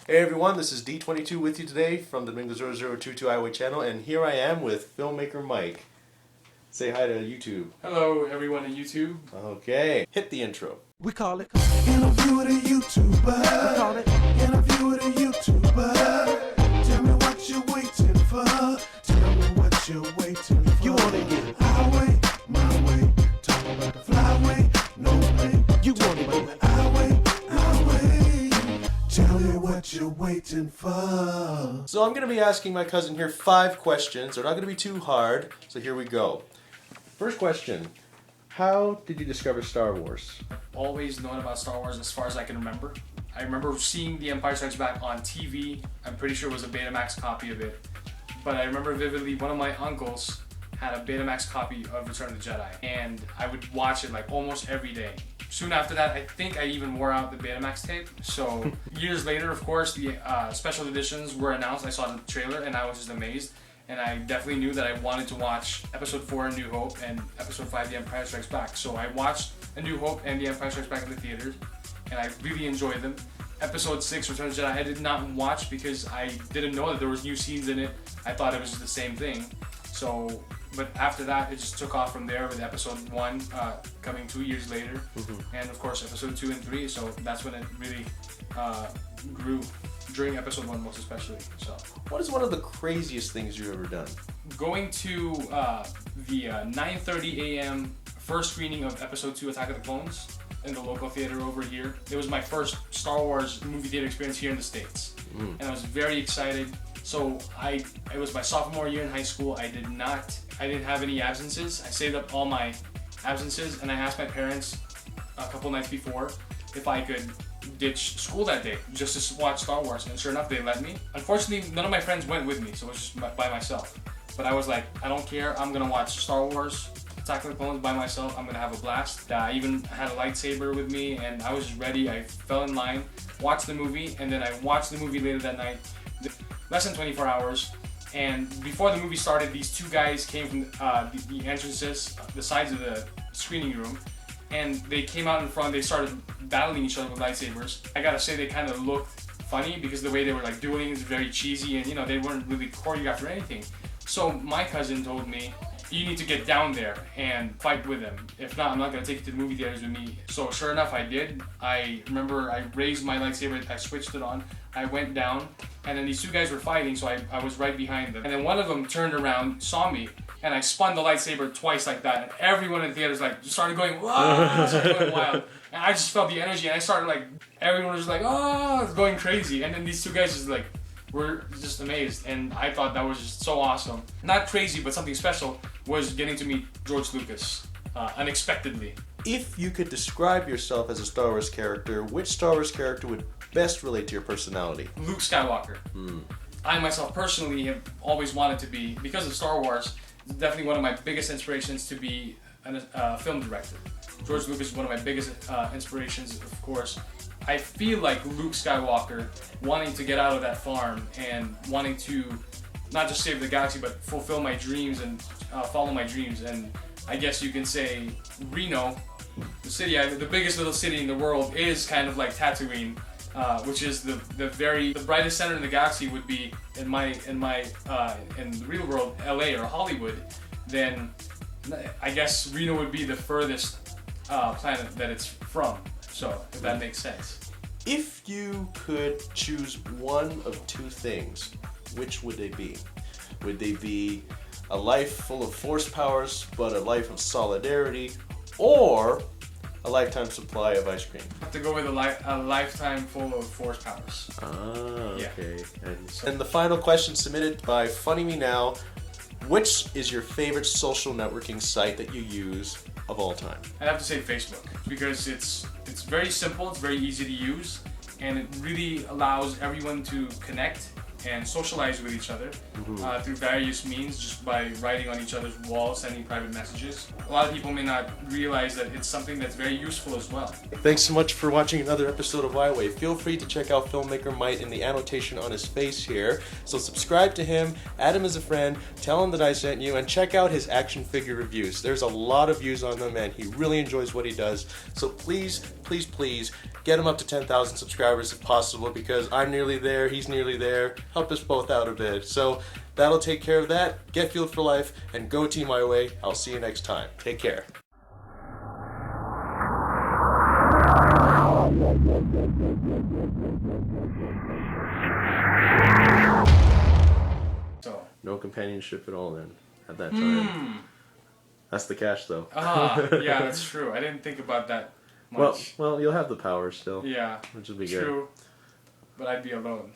Hey everyone, this is D22 with you today from the Domingo 0022 Iowa channel, and here I am with Filmakermike. Say hi to YouTube. Hello everyone on YouTube. Okay, hit the intro. We call it interview with a YouTuber. We call it interview with a YouTuber. Tell me what you're waiting for. Tell me what you're waiting for. You want to get our way, my way. Talk about the flyway, no way. You want to get our way, my way. Tell me what you're waiting for. So I'm going to be asking my cousin here 5 questions. They're not going to be too hard, so here we go. First question. How did you discover Star Wars? Always known about Star Wars as far as I can remember. I remember seeing The Empire Strikes Back on TV. I'm pretty sure it was a Betamax copy of it. But I remember vividly one of my uncles had a Betamax copy of Return of the Jedi. And I would watch it like almost every day. Soon after that, I think I even wore out the Betamax tape. So years later, of course, the special editions were announced. I saw the trailer and I was just amazed. And I definitely knew that I wanted to watch Episode 4, A New Hope, and Episode 5, The Empire Strikes Back. So I watched A New Hope and The Empire Strikes Back in the theaters, and I really enjoyed them. Episode 6, Return of the Jedi, I did not watch because I didn't know that there was new scenes in it. I thought it was just the same thing. So, but after that, it just took off from there with Episode 1 coming 2 years later, and of course Episode 2 and 3. So that's when it really grew. During Episode 1 most especially. So, what is one of the craziest things you've ever done? Going to the 9:30 a.m. first screening of Episode 2 Attack of the Clones in the local theater over here. It was my first Star Wars movie theater experience here in the States. And I was very excited. So it was my sophomore year in high school. I didn't have any absences. I saved up all my absences and I asked my parents a couple nights before if I could ditch school that day just to watch Star Wars, and sure enough they let me. Unfortunately, none of my friends went with me, so it was just by myself. But I was like, I don't care, I'm gonna watch Star Wars Attack of the Clones by myself. I'm gonna have a blast. I even had a lightsaber with me and I was just ready. I fell in line, watched the movie, and then I watched the movie later that night, less than 24 hours. And before the movie started, these 2 guys came from the entrances, the sides of the screening room, and they came out in front. They started battling each other with lightsabers. I gotta say, they kind of looked funny because the way they were like dueling is very cheesy, and they weren't really choreographed or anything. So my cousin told me, you need to get down there and fight with them. If not, I'm not gonna take you to the movie theaters with me. So sure enough, I did. I remember I raised my lightsaber, I switched it on, I went down, and then these 2 guys were fighting, so I was right behind them. And then one of them turned around, saw me, and I spun the lightsaber twice like that, and everyone in the theaters started going, whoa, started going wild. And I just felt the energy, and I started everyone was like, oh, going crazy. And then these 2 guys just were just amazed, and I thought that was just so awesome. Not crazy, but something special was getting to meet George Lucas unexpectedly. If you could describe yourself as a Star Wars character, which Star Wars character would best relate to your personality? Luke Skywalker. I myself personally have always wanted to be, because of Star Wars, definitely one of my biggest inspirations to be a film director. George Lucas is one of my biggest inspirations, of course. I feel like Luke Skywalker wanting to get out of that farm and wanting to not just save the galaxy, but fulfill my dreams and follow my dreams. And I guess you can say Reno, the city, the biggest little city in the world, is kind of like Tatooine, which is the brightest center in the galaxy would be in the real world, LA or Hollywood. Then I guess Reno would be the furthest planet that it's from. So if that makes sense. If you could choose one of 2 things, which would they be? Would they be a life full of force powers, but a life of solidarity, or a lifetime supply of ice cream? I have to go with a lifetime full of force powers. Okay. And the final question submitted by Funnymenow: which is your favorite social networking site that you use of all time? I have to say Facebook, because it's very simple, it's very easy to use, and it really allows everyone to connect and socialize with each other through various means, just by writing on each other's walls, sending private messages. A lot of people may not realize that it's something that's very useful as well. Thanks so much for watching another episode of Why Way. Feel free to check out Filmakermike in the annotation on his face here. So subscribe to him, add him as a friend, tell him that I sent you, and check out his action figure reviews. There's a lot of views on them, and he really enjoys what he does. So please, please, please, Get him up to 10,000 subscribers if possible, because I'm nearly there, he's nearly there. Help us both out a bit. So that'll take care of that. Get fueled for life and go Team My Way. I'll see you next time. Take care. So. No companionship at all then at that time. That's the catch though. Yeah, that's true. I didn't think about that much. Well, you'll have the power still. Yeah, which will be true. But I'd be alone.